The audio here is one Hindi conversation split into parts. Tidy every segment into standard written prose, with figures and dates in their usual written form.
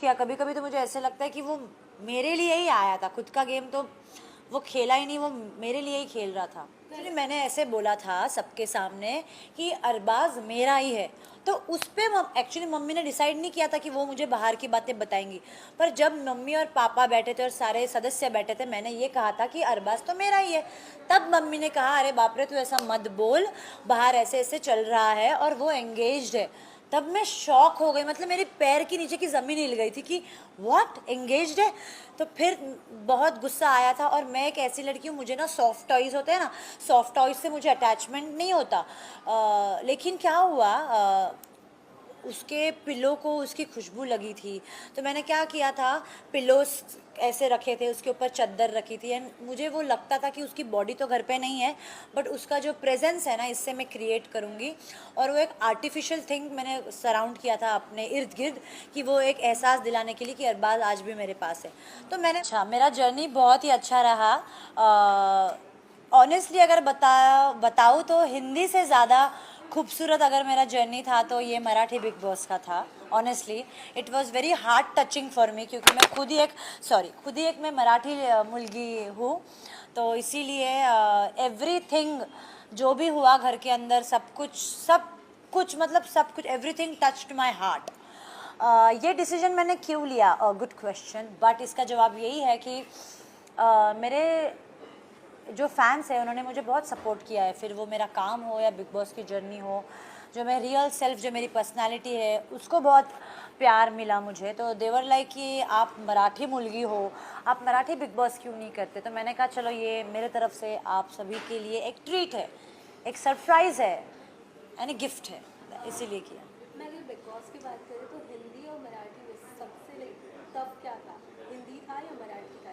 किया, कभी कभी तो मुझे ऐसे लगता है कि वो मेरे लिए ही आया था, खुद का गेम तो वो खेला ही नहीं, वो मेरे लिए ही खेल रहा था। एक्चुअली मैंने ऐसे बोला था सबके सामने कि अरबाज मेरा ही है, तो उस पर एक्चुअली मम्मी ने डिसाइड नहीं किया था कि वो मुझे बाहर की बातें बताएंगी, पर जब मम्मी और पापा बैठे थे और सारे सदस्य बैठे थे, मैंने ये कहा था कि अरबाज तो मेरा ही है। तब मम्मी ने कहा अरे बाप रे तू ऐसा मत बोल, बाहर ऐसे ऐसे चल रहा है और वो एंगेज्ड है। तब मैं शॉक हो गई, मतलब मेरे पैर के नीचे की ज़मीन हिल गई थी कि व्हाट, एंगेज्ड है। तो फिर बहुत गुस्सा आया था, और मैं एक ऐसी लड़की हूँ, मुझे ना सॉफ्ट टॉयज़ होते हैं ना, सॉफ्ट टॉयज़ से मुझे अटैचमेंट नहीं होता। लेकिन क्या हुआ, उसके पिलो को उसकी खुशबू लगी थी, तो मैंने क्या किया था, पिलोस ऐसे रखे थे, उसके ऊपर चादर रखी थी, एंड मुझे वो लगता था कि उसकी बॉडी तो घर पे नहीं है, बट उसका जो प्रेजेंस है ना, इससे मैं क्रिएट करूँगी। और वो एक आर्टिफिशियल थिंग मैंने सराउंड किया था अपने इर्द गिर्द, कि वो एक एहसास दिलाने के लिए कि अरबाज आज भी मेरे पास है। तो मैंने, अच्छा, मेरा जर्नी बहुत ही अच्छा रहा। ऑनेस्टली अगर बताऊँ तो हिंदी से ज़्यादा खूबसूरत अगर मेरा जर्नी था तो ये मराठी बिग बॉस का था। Honestly it was very heart touching for me, क्योंकि मैं खुद ही एक मैं मराठी मुलगी हूँ, तो इसीलिए एवरीथिंग जो भी हुआ घर के अंदर, सब कुछ मतलब सब कुछ, एवरीथिंग टच्ड माय हार्ट। ये डिसीजन मैंने क्यों लिया, गुड क्वेश्चन, बट इसका जवाब यही है कि मेरे जो फैंस हैं उन्होंने मुझे बहुत सपोर्ट किया है, फिर वो मेरा काम हो या बिग बॉस की जर्नी हो, जो मैं रियल सेल्फ, जो मेरी पर्सनालिटी है, उसको बहुत प्यार मिला मुझे। तो देवर लाइक कि आप मराठी मुलगी हो, आप मराठी बिग बॉस क्यों नहीं करते, तो मैंने कहा चलो ये मेरे तरफ से आप सभी के लिए एक ट्रीट है, एक सरप्राइज़ है, यानी गिफ्ट है, इसीलिए किया। मैं अगर बिग बॉस की बात करें तो हिंदी और मराठी में सबसे टफ क्या था, हिंदी था या मराठी था?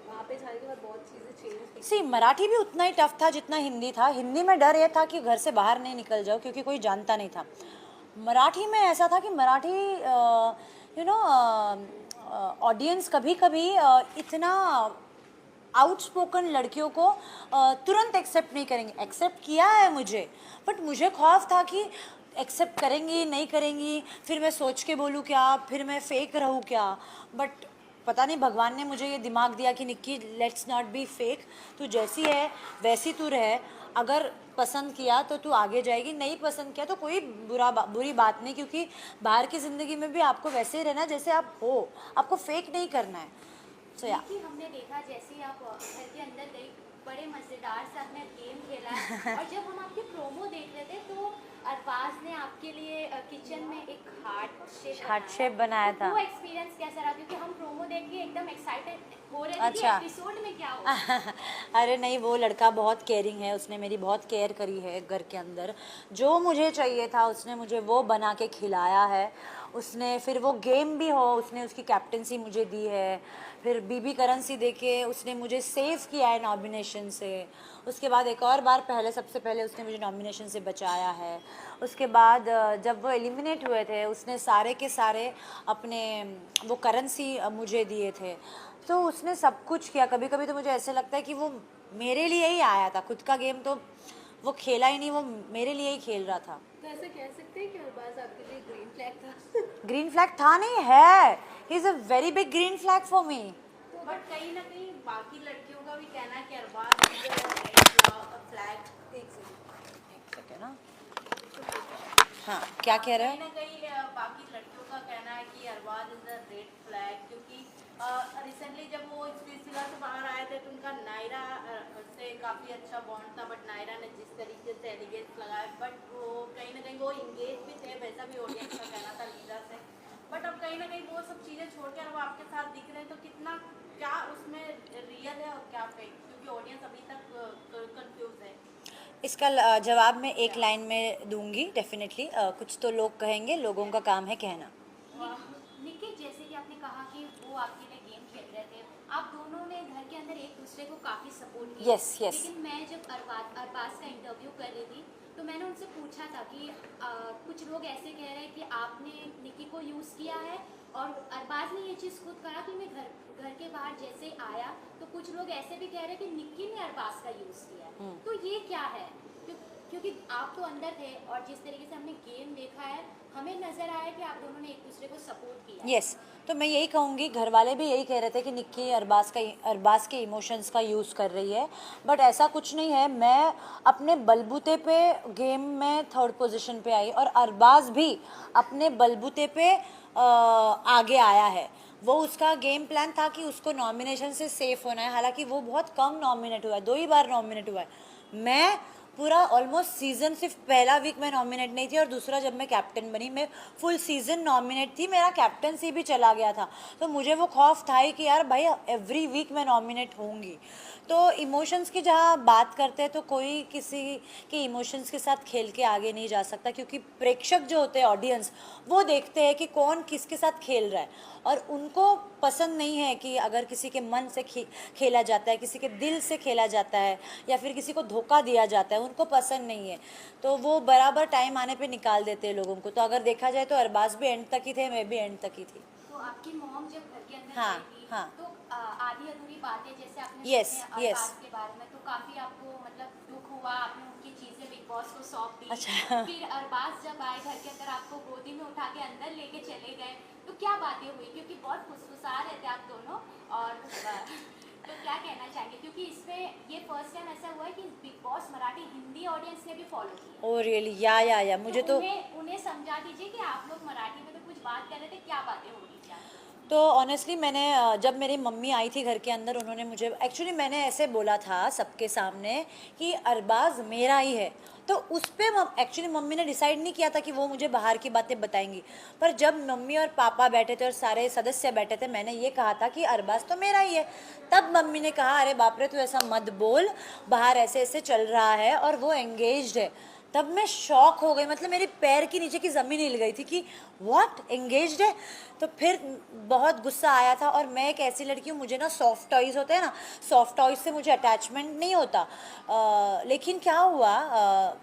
वहाँ पे जाने के बाद बहुत चीज़ें चेंज सी मराठी भी उतना ही टफ था जितना हिंदी था। हिंदी में डर ये था कि घर से बाहर नहीं निकल जाओ, क्योंकि कोई जानता नहीं था। मराठी में ऐसा था कि मराठी ऑडियंस कभी कभी इतना आउटस्पोकन लड़कियों को तुरंत एक्सेप्ट नहीं करेंगे। एक्सेप्ट किया है मुझे, बट मुझे खौफ था कि एक्सेप्ट करेंगी नहीं करेंगी, फिर मैं सोच के बोलूँ क्या, फिर मैं फेक रहूँ क्या। बट पता नहीं भगवान ने मुझे ये दिमाग दिया कि Nikki let's not be fake, तू जैसी है वैसी तू रह, अगर पसंद किया तो तू आगे जाएगी, नहीं पसंद किया तो कोई बुरी बात नहीं, क्योंकि बाहर की ज़िंदगी में भी आपको वैसे ही रहना है जैसे आप हो, आपको फेक नहीं करना है। सो या देखिए हमने देखा जैसे ही आप घर के अंदर गई, बड़े मज़ेदार से आपने गेम खेला है। और जब हम आपके प्रोमो देख रहे थे तो अरबाज ने आपके लिए किचन में एक हार्ट शेप बनाया तो था। वो एक्सपीरियंस कैसा रहा? क्योंकि हम प्रोमो देख के एकदम एक्साइटेड हो रहे थे कि अच्छा। एपिसोड में क्या होगा। अरे नहीं, वो लड़का बहुत केयरिंग है, उसने मेरी बहुत केयर करी है घर के अंदर। जो मुझे चाहिए था उसने मुझे वो बना के खिलाया है। उसने फिर वो गेम भी हो, उसने उसकी कैप्टनसी मुझे दी है, फिर बीबी करेंसी दे के उसने मुझे सेव किया है नॉमिनेशन से। उसके बाद एक और बार सबसे पहले उसने मुझे नॉमिनेशन से बचाया है। उसके बाद जब वो एलिमिनेट हुए थे उसने सारे के सारे अपने वो करेंसी मुझे दिए थे। तो उसने सब कुछ किया। कभी कभी तो मुझे ऐसे लगता है कि वो मेरे लिए ही आया था, खुद का गेम तो वो खेला ही नहीं, वो मेरे लिए ही खेल रहा था। तो ऐसा कह सकते हैं कि अरबाज आपके लिए ग्रीन फ्लैग था? ग्रीन फ्लैग था नहीं है, he is a very big green flag for me. तो बट कहीं ना कहीं बाकी लड़कियों का भी कहना है कि अरबाज इज रेड फ्लैग। एक सेकंड। एक सेकेंड ना, हाँ क्या कह रहे कहीं हैं? ना कहीं बाकी लड़कियों का कहना है कि Arbaaz is the red flag, क्योंकि रिसेंटली जब वो सिलसिला से बाहर आए थे तो उनका नायरा से काफ़ी अच्छा बॉन्ड था, बट नायरा ने जिस तरीके से एलिगेट्स लगाए, बट वो कहीं ना कहीं वो इंगेज भी थे, वैसा भी ऑडियंस का कहना था लीजा से। बट अब कहीं ना कहीं वो सब चीज़ें छोड़कर वो आपके साथ दिख रहे हैं, तो कितना क्या उसमें रियल है और क्या फेक, क्योंकि ऑडियंस अभी तक कंफ्यूज है। इसका जवाब मैं एक लाइन में दूंगी डेफिनेटली। कुछ तो लोग कहेंगे, लोगों का काम है कहना। निखिल, जैसे कि आपने कहा कि वो आपके लिए गेम खेल रहे थे, आप दोनों ने घर के अंदर एक दूसरे को काफ़ी सपोर्ट किया। Yes yes. लेकिन मैं जब अरबाज का इंटरव्यू कर रही थी तो मैंने उनसे पूछा था कि कुछ लोग ऐसे कह रहे हैं कि आपने निक्की को यूज़ किया है, और अरबाज ने ये चीज़ खुद कहा कि मैं घर के बाहर जैसे आया तो कुछ लोग ऐसे भी कह रहे हैं कि निक्की ने अरबाज का यूज़ किया है। तो ये क्या है? क्योंकि आप तो अंदर थे और जिस तरीके से हमने गेम देखा है, हमें नज़र आया कि आप दोनों ने एक दूसरे को सपोर्ट किया। यस, तो मैं यही कहूँगी, घर वाले भी यही कह रहे थे कि निक्की अरबाज के इमोशंस का यूज़ कर रही है, बट ऐसा कुछ नहीं है। मैं अपने बलबूते पे गेम में थर्ड पोजीशन पे आई और अरबाज भी अपने बलबूते पे आगे आया है। वो उसका गेम प्लान था कि उसको नॉमिनेशन से सेफ होना है, हालांकि वो बहुत कम नॉमिनेट हुआ है, 2 ही बार नॉमिनेट हुआ है। मैं पूरा ऑलमोस्ट सीजन, सिर्फ पहला वीक मैं नॉमिनेट नहीं थी और दूसरा जब मैं कैप्टन बनी मैं फुल सीजन नॉमिनेट थी, मेरा कैप्टनसी भी चला गया था। तो मुझे वो खौफ था ही कि यार भाई एवरी वीक मैं नॉमिनेट होंगी। तो इमोशंस की जहाँ बात करते हैं तो कोई किसी के इमोशंस के साथ खेल के आगे नहीं जा सकता, क्योंकि प्रेक्षक जो होते हैं, ऑडियंस, वो देखते हैं कि कौन किसके साथ खेल रहा है और उनको पसंद नहीं है कि अगर किसी के मन से खेला जाता है, किसी के दिल से खेला जाता है या फिर किसी को धोखा दिया जाता है, उनको पसंद नहीं है। तो वो बराबर टाइम आने पे निकाल देते हैं लोगों को। तो अगर देखा जाए तो अरबाज भी एंड तक ही थे, मैं भी एंड तक ही थी। तो आपकी मॉम जब घर के अंदर हाँ, गई थी, हाँ। तो आधी अधूरी बातें जैसे आपने Yes, सुनी yes. अरबाज के बारे में, तो काफी आपको मतलब दुख हुआ, आपने उनकी चीजें बिग बॉस को सौंप दी। अच्छा। फिर अरबाज जब आए घर के अंदर, आपको गोदी में उठा के अंदर लेके चले गए, तो क्या बातें हुई? क्योंकि बहुत फुसफुसा रहे थे आप दोनों, और तो क्या कहना चाहेंगे? क्योंकि इसमें ये फर्स्ट टाइम ऐसा हुआ है कि big boss Marathi Hindi audience ने भी फॉलो किया। Oh really? या मुझे तो उन्हें समझा दीजिए कि आप लोग मराठी में तो कुछ बात कर रहे थे, क्या बातें हो रही थी आप लोग? तो ऑनेस्टली मैंने जब मेरी मम्मी आई थी घर के अंदर, उन्होंने मुझे एक्चुअली, मैंने ऐसे बोला था सबके सामने कि अरबाज मेरा ही है। तो उस पर एक्चुअली मम्मी ने डिसाइड नहीं किया था कि वो मुझे बाहर की बातें बताएंगी, पर जब मम्मी और पापा बैठे थे और सारे सदस्य बैठे थे, मैंने ये कहा था कि अरबाज तो मेरा ही है। तब मम्मी ने कहा, अरे बाप रे, तू ऐसा मत बोल, बाहर ऐसे ऐसे चल रहा है और वो एंगेज्ड है। तब मैं शॉक हो गई, मतलब मेरे पैर के नीचे की ज़मीन हिल गई थी कि व्हाट, एंगेज्ड है। तो फिर बहुत गुस्सा आया था। और मैं एक ऐसी लड़की हूँ, मुझे ना सॉफ्ट टॉयज़ होते हैं ना, सॉफ्ट टॉयज़ से मुझे अटैचमेंट नहीं होता। लेकिन क्या हुआ,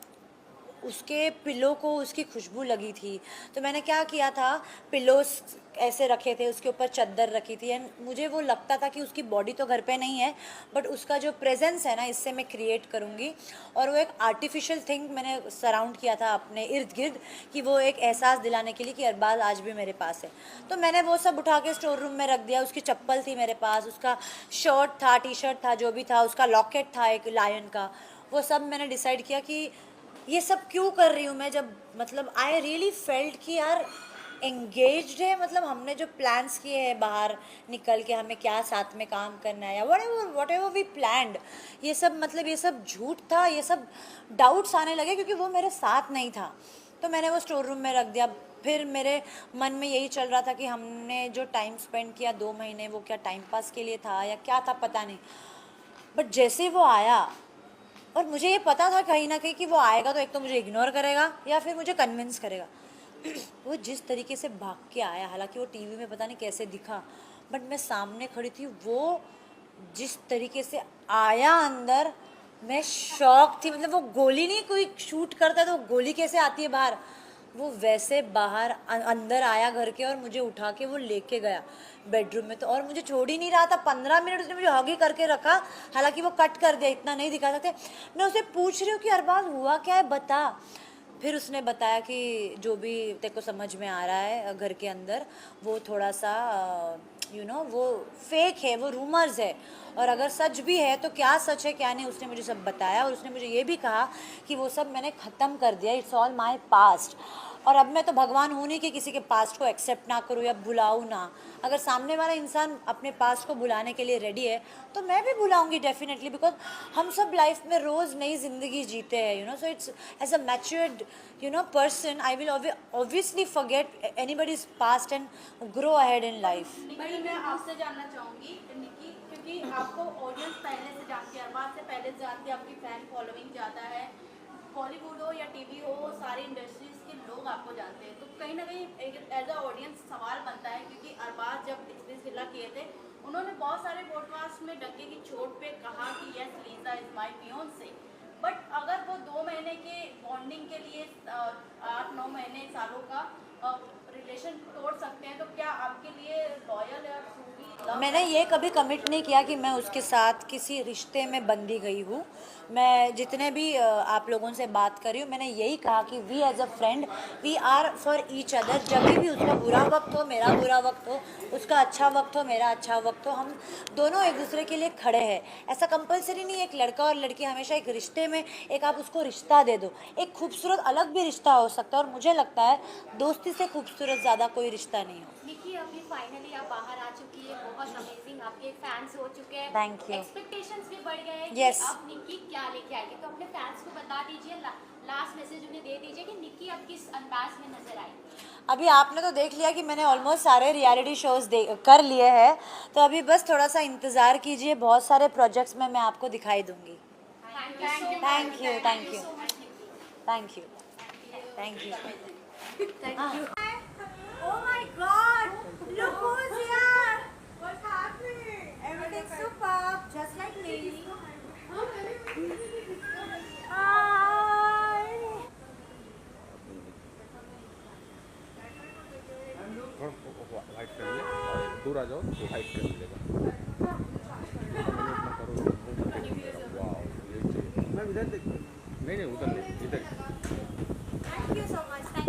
उसके पिलो को उसकी खुशबू लगी थी। तो मैंने क्या किया था, पिलोस ऐसे रखे थे, उसके ऊपर चादर रखी थी, एंड मुझे वो लगता था कि उसकी बॉडी तो घर पे नहीं है, बट उसका जो प्रेजेंस है ना, इससे मैं क्रिएट करूँगी। और वो एक आर्टिफिशियल थिंग मैंने सराउंड किया था अपने इर्द गिर्द, कि वो एक एहसास दिलाने के लिए कि अरबाज आज भी मेरे पास है। तो मैंने वो सब उठा के स्टोर रूम में रख दिया। उसकी चप्पल थी मेरे पास, उसका शर्ट था, टी शर्ट था, जो भी था, उसका लॉकेट था एक लायन का, वो सब मैंने डिसाइड किया कि ये सब क्यों कर रही हूँ मैं, जब मतलब आई रियली फेल्ट कि यार एंगेज्ड है, मतलब हमने जो प्लान्स किए हैं बाहर निकल के, हमें क्या साथ में काम करना है या वट एवर वी प्लान्ड, ये सब मतलब ये सब झूठ था। ये सब डाउट्स आने लगे क्योंकि वो मेरे साथ नहीं था। तो मैंने वो स्टोर रूम में रख दिया। फिर मेरे मन में यही चल रहा था कि हमने जो टाइम स्पेंड किया 2 महीने, वो क्या टाइम पास के लिए था या क्या था, पता नहीं। बट जैसे वो आया, और मुझे ये पता था कहीं ना कहीं कि वो आएगा तो एक तो मुझे इग्नोर करेगा या फिर मुझे कन्विंस करेगा। वो जिस तरीके से भाग के आया, हालांकि वो टीवी में पता नहीं कैसे दिखा, बट मैं सामने खड़ी थी, वो जिस तरीके से आया अंदर, मैं शॉक थी। मतलब वो गोली नहीं, कोई शूट करता है तो गोली कैसे आती है बाहर, वो वैसे बाहर अंदर आया घर के और मुझे उठा के वो लेके गया बेडरूम में। तो और मुझे छोड़ ही नहीं रहा था, 15 मिनट उसने मुझे हग ही करके रखा। हालांकि वो कट कर दिया, इतना नहीं दिखा सकते। मैं उसे पूछ रही हूँ कि अरबाज हुआ क्या है, बता। फिर उसने बताया कि जो भी तेरे को समझ में आ रहा है घर के अंदर, वो थोड़ा सा वो फेक है, वो रूमर्स है, और अगर सच भी है तो क्या सच है क्या नहीं, उसने मुझे सब बताया। और उसने मुझे ये भी कहा कि वो सब मैंने ख़त्म कर दिया, इट्स ऑल माई पास्ट। और अब मैं तो भगवान हूँ नहीं कि किसी के पास्ट को एक्सेप्ट ना करूँ या भुलाऊँ ना। अगर सामने वाला इंसान अपने पास्ट को भुलाने के लिए रेडी है तो मैं भी भुलाऊँगी डेफिनेटली, बिकॉज हम सब लाइफ में रोज़ नई ज़िंदगी जीते हैं, so it's as a matured person I will obviously forget anybody's past and grow ahead in life. भाई मैं आपसे जानना चाहूँगी निकी, क्योंकि आपको ऑडियंस पहले से जानती है, अरबाज से पहले से जानती है, आपकी फ़ैन फॉलोइंग ज़्यादा है, बॉलीवुड हो या टीवी हो, सारी इंडस्ट्रीज़ के लोग आपको जानते हैं। तो कहीं ना कहीं एज अ ऑडियंस सवाल बनता है, क्योंकि अरबाज जब सिलसिला किए थे, उन्होंने बहुत सारे पॉडकास्ट में डंके की चोट पे कहा कि yes Lisa is my fiancee, but अगर वो 2 महीने के बॉन्डिंग के लिए 8-9 महीने सालों का रिलेशन तोड़ सकते हैं, तो क्या आपके लिए लॉयल या ट्रूली मैंने ये कभी कमिट नहीं किया कि मैं उसके साथ किसी रिश्ते में बंधी गई हूँ। मैं जितने भी आप लोगों से बात कर रही हूँ, मैंने यही कहा कि we as a friend we are for each other. जब भी उसका बुरा वक्त हो, मेरा बुरा वक्त हो, उसका अच्छा वक्त हो, मेरा अच्छा वक्त हो, हम दोनों एक दूसरे के लिए खड़े हैं। ऐसा कंपलसरी नहीं है एक लड़का और लड़की हमेशा एक रिश्ते में एक आप उसको रिश्ता दे दो। एक खूबसूरत अलग भी रिश्ता हो सकता है, और मुझे लगता है दोस्ती से खूबसूरत ज़्यादा कोई रिश्ता नहीं हो। निकी, अभी फाइनली आप बाहर आ चुकी है, बहुत अमेजिंग, आपके फैंस हो चुके हैं, Thank you. एक्सपेक्टेशंस भी बढ़ गए हैं Yes. कि अब निकी क्या लेके आएगी। तो अपने फैंस को बता दीजिए, लास्ट मैसेज उन्हें दे दीजिए कि निकी अब किस अंदाज में नजर आएगी। अभी आपने तो देख लिया कि मैंने ऑलमोस्ट सारे रियलिटी शोज कर लिए हैं, तो अभी बस थोड़ा सा इंतज़ार कीजिए, बहुत सारे प्रोजेक्ट्स में मैं आपको दिखाई दूंगी। Thank you, Thank you, thank you. So much Nikki. Thank you, thank you. Thank you. Oh my God! Look who's here! What's happening? Everything's superb, just like me. Hi. White कर ले, दूर आ जाओ तो वाइट कर लेगा। वाह, ये चाहिए। मैं इधर देख, नहीं उधर नहीं, इधर। Thank you so much.